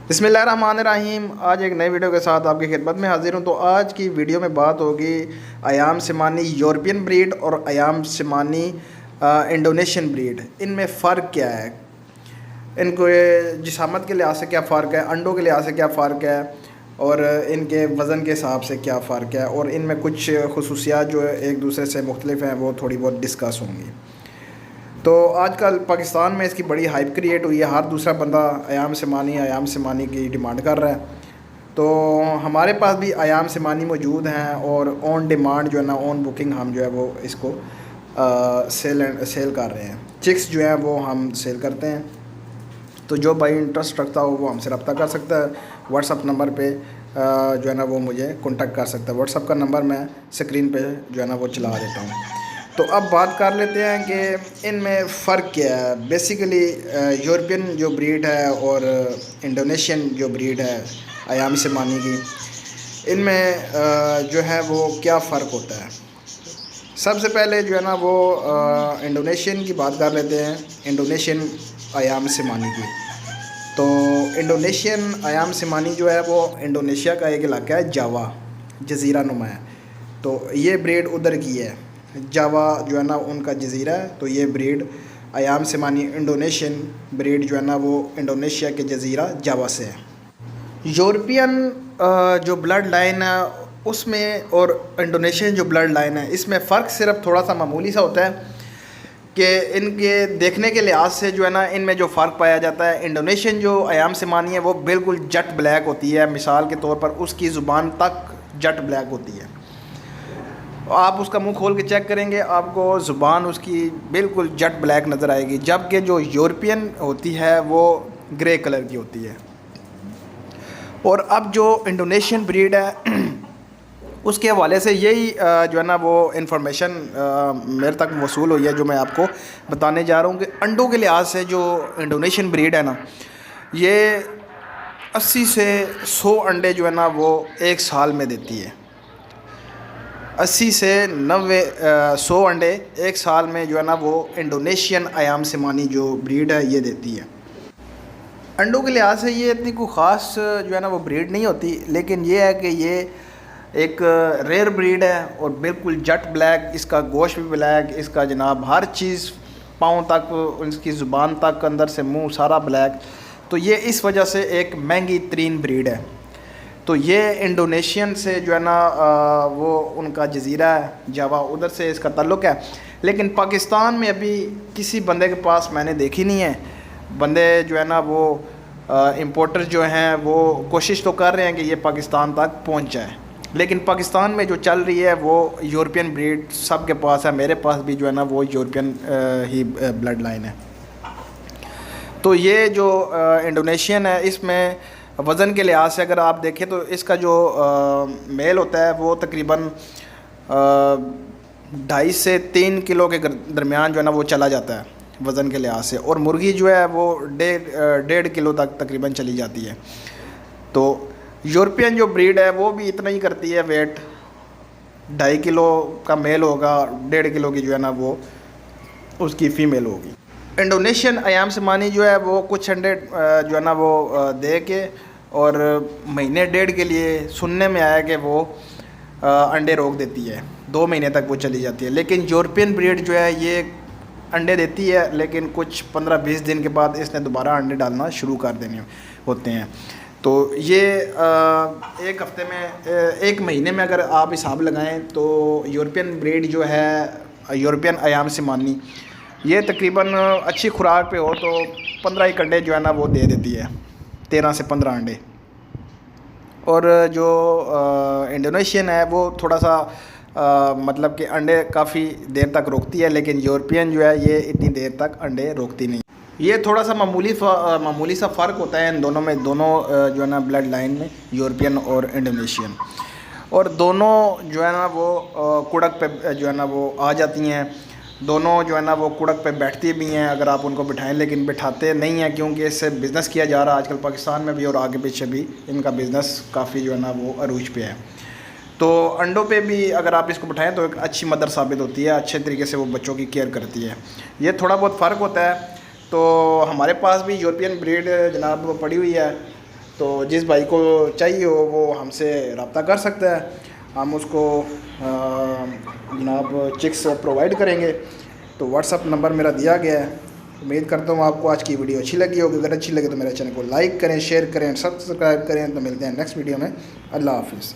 बिस्मिल्लाहिर्रहमानिर्रहीम। आज एक नई वीडियो के साथ आपकी खिदमत में हाजिर हूँ। तो आज की वीडियो में बात होगी अयाम सिमानी यूरोपियन ब्रीड और अयाम सिमानी इंडोनेशियन ब्रीड। इनमें फ़र्क क्या है, इनको जिसामत के लिहाज से क्या फ़र्क है, अंडों के लिहाज से क्या फ़र्क है और इनके वज़न के हिसाब से क्या फ़र्क है, और इनमें कुछ खुसूसियात जो एक दूसरे से मुख्तलिफ हैं वो थोड़ी बहुत डिस्कस होंगी। तो आजकल पाकिस्तान में इसकी बड़ी हाइप क्रिएट हुई है। हर दूसरा बंदा अयाम सिमानी की डिमांड कर रहा है। तो हमारे पास भी अयाम सिमानी मौजूद हैं और ऑन डिमांड जो है ना, ऑन बुकिंग हम जो है वो इसको सेल कर रहे हैं। चिक्स जो हैं वो हम सेल करते हैं। तो जो भाई इंटरेस्ट रखता हो वो हमसे रब्ता कर सकता है। व्हाट्सअप नंबर पे जो है ना वो मुझे कॉन्टैक्ट कर सकता है। व्हाट्सअप का नंबर मैं स्क्रीन पे जो है ना वो चला देता हूँ। तो अब बात कर लेते हैं कि इनमें फ़र्क क्या है। बेसिकली यूरोपियन जो ब्रीड है और इंडोनेशियन जो ब्रीड है अयाम सिमानी की, इनमें जो है वो क्या फ़र्क होता है। सबसे पहले जो है ना वो इंडोनेशियन की बात कर लेते हैं, इंडोनेशियन अयाम सिमानी की। तो इंडोनेशियन अयाम सिमानी जो है वो इंडोनेशिया का एक इलाका है, जावा जज़ीरा नुमा है। तो ये ब्रीड उधर की है, जावा जो है ना उनका जज़ीरा है। तो ये ब्रीड अयाम सिमानी इंडोनेशियन ब्रीड जो है ना वो इंडोनेशिया के जज़ीरा जावा से है। यूरोपियन जो ब्लड लाइन है उसमें और इंडोनेशियन जो ब्लड लाइन है इसमें फ़र्क सिर्फ थोड़ा सा मामूली सा होता है कि इनके देखने के लिहाज से जो है ना इनमें जो फ़र्क पाया जाता है, इंडोनेशियन जो अयाम सिमानी है वो बिल्कुल जट ब्लैक होती है। मिसाल के तौर पर उसकी ज़ुबान तक जट ब्लैक होती है। आप उसका मुंह खोल के चेक करेंगे, आपको ज़ुबान उसकी बिल्कुल जट ब्लैक नज़र आएगी। जबकि जो यूरोपियन होती है वो ग्रे कलर की होती है। और अब जो इंडोनेशियन ब्रीड है उसके हवाले से यही जो है ना वो इन्फॉर्मेशन मेरे तक वसूल हुई है, जो मैं आपको बताने जा रहा हूँ कि अंडों के लिहाज से जो इंडोनेशियन ब्रीड है ना, ये 80 से 100 अंडे जो है ना वो एक साल में देती है। 80 से 90 100 अंडे एक साल में जो है ना वो इंडोनेशियन अयाम सिमानी जो ब्रीड है ये देती है। अंडों के लिहाज से ये इतनी कोई ख़ास जो है ना वो ब्रीड नहीं होती, लेकिन ये है कि ये एक रेयर ब्रीड है और बिल्कुल जट ब्लैक, इसका गोश्त भी ब्लैक, इसका जनाब हर चीज़ पाँव तक, इसकी ज़ुबान तक, अंदर से मुंह सारा ब्लैक। तो ये इस वजह से एक महंगी तरीन ब्रीड है। तो ये इंडोनेशियन से जो है ना वो उनका जज़ीरा है जावा, उधर से इसका ताल्लुक़ है। लेकिन पाकिस्तान में अभी किसी बंदे के पास मैंने देखी नहीं है। बंदे जो है ना वो इंपोर्टर जो हैं वो कोशिश तो कर रहे हैं कि ये पाकिस्तान तक पहुंच जाए, लेकिन पाकिस्तान में जो चल रही है वो यूरोपियन ब्रीड सब के पास है। मेरे पास भी जो है ना वो यूरोपियन ही ब्लड लाइन है। तो ये जो इंडोनेशियन है इसमें वज़न के लिहाज से अगर आप देखें तो इसका जो मेल होता है वो तकरीबन 2.5 से 3 किलो के दरमियान जो है ना वो चला जाता है वज़न के लिहाज से, और मुर्गी जो है वो 1.5 किलो तक तकरीबन चली जाती है। तो यूरोपियन जो ब्रीड है वो भी इतना ही करती है, वेट 2.5 किलो का मेल होगा, 1.5 किलो की जो है ना वो उसकी फ़ीमेल होगी। इंडोनेशियन अयाम सिमानी जो है वो कुछ अंडे जो है ना वो दे के और महीने 1.5 के लिए सुनने में आया कि वो अंडे रोक देती है, 2 महीने तक वो चली जाती है। लेकिन यूरोपियन ब्रीड जो है ये अंडे देती है, लेकिन कुछ 15-20 दिन के बाद इसने दोबारा अंडे डालना शुरू कर देने होते हैं। तो ये एक हफ़्ते में, 1 महीने में अगर आप हिसाब लगाएं तो यूरोपियन ब्रीड जो है यूरोपियन अयाम सिमानी ये तकरीबन अच्छी खुराक पे हो तो 15 अंडे जो है ना वो दे देती है, 13 से 15 अंडे। और जो इंडोनेशियन है वो थोड़ा सा मतलब कि अंडे काफ़ी देर तक रोकती है, लेकिन यूरोपियन जो है ये इतनी देर तक अंडे रोकती नहीं। ये थोड़ा सा मामूली सा फ़र्क होता है इन दोनों में, दोनों जो है ना ब्लड लाइन में, यूरोपियन और इंडोनेशियन। और दोनों जो है ना वो कुड़क पे जो है ना वो आ जाती हैं। दोनों जो है ना वो कुड़क पे बैठती भी हैं अगर आप उनको बिठाएं, लेकिन बिठाते नहीं हैं क्योंकि इससे बिज़नेस किया जा रहा है आजकल पाकिस्तान में भी, और आगे पीछे भी इनका बिज़नेस काफ़ी जो है ना वो अरूज पे है। तो अंडों पे भी अगर आप इसको बिठाएं तो एक अच्छी मदर साबित होती है, अच्छे तरीके से वो बच्चों की केयर करती है। ये थोड़ा बहुत फ़र्क होता है। तो हमारे पास भी यूरोपियन ब्रीड जनाब पड़ी हुई है, تو جس بھائی کو چاہیے ہو وہ ہم سے رابطہ کر سکتا ہے، ہم اس کو جناب چکس پرووائڈ کریں گے۔ تو واٹس اپ نمبر میرا دیا گیا ہے۔ امید کرتا ہوں آپ کو آج کی ویڈیو اچھی لگی ہوگی، اگر اچھی لگے تو میرے چینل کو لائک کریں، شیئر کریں، سبسکرائب کریں۔ تو ملتے ہیں نیکسٹ ویڈیو میں، اللہ حافظ۔